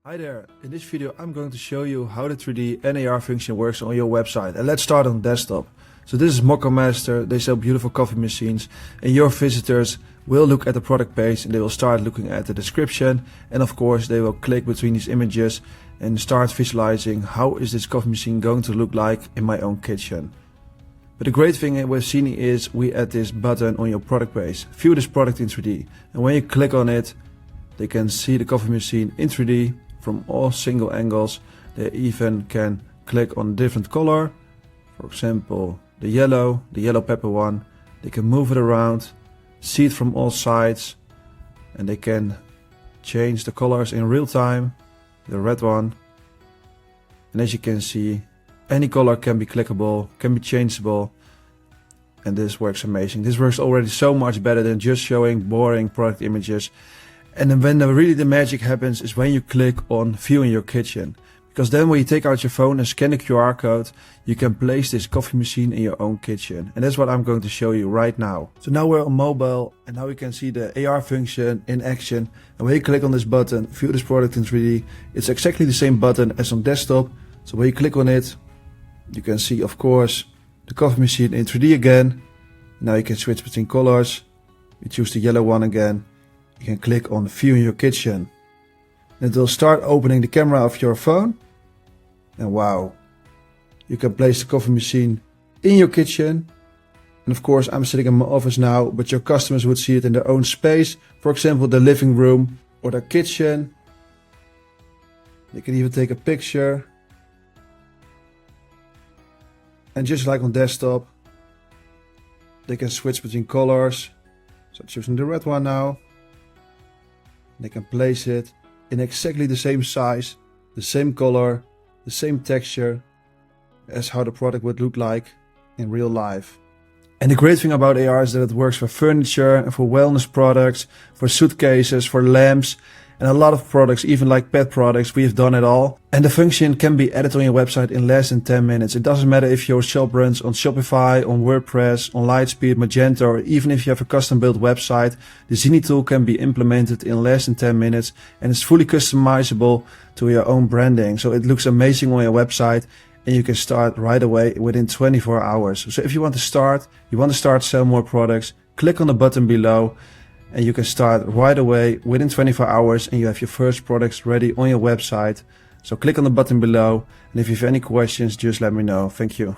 Hi there, in this video I'm going to show you how the 3D and AR function works on your website, and let's start on desktop. So this is Mocco Master, they sell beautiful coffee machines, and your visitors will look at the product page and they will start looking at the description, and of course they will click between these images and start visualizing how is this coffee machine going to look like in my own kitchen. But the great thing with Zieny is we add this button on your product page, view this product in 3D, and when you click on it they can see the coffee machine in 3D from all single angles. They even can click on a different color, for example the yellow pepper one. They can move it around, see it from all sides, and they can change the colors in real time, the red one. And as you can see, any color can be clickable, can be changeable, and this works amazing. This works already so much better than just showing boring product images. And then when really the magic happens is when you click on view in your kitchen. Because then when you take out your phone and scan the QR code, you can place this coffee machine in your own kitchen. And that's what I'm going to show you right now. So now we're on mobile and now we can see the AR function in action. And when you click on this button, view this product in 3D, it's exactly the same button as on desktop. So when you click on it, you can see of course the coffee machine in 3D again. Now you can switch between colors. You choose the yellow one again. You can click on view in your kitchen. And it will start opening the camera of your phone. And wow, you can place the coffee machine in your kitchen. And of course I'm sitting in my office now, but your customers would see it in their own space. For example, the living room or their kitchen. They can even take a picture. And just like on desktop, they can switch between colors. So I'm choosing the red one now. They can place it in exactly the same size, the same color, the same texture as how the product would look like in real life. And the great thing about AR is that it works for furniture and for wellness products, for suitcases, for lamps, and a lot of products, even like pet products. We have done it all. And the function can be added on your website in less than 10 minutes. It doesn't matter if your shop runs on Shopify, on WordPress, on Lightspeed, Magento, or even if you have a custom built website, the Zieny tool can be implemented in less than 10 minutes and it's fully customizable to your own branding. So it looks amazing on your website and you can start right away within 24 hours. So if you want to start sell more products, click on the button below. And you can start right away within 24 hours and you have your first products ready on your website. So click on the button below, and if you have any questions, just let me know. Thank you.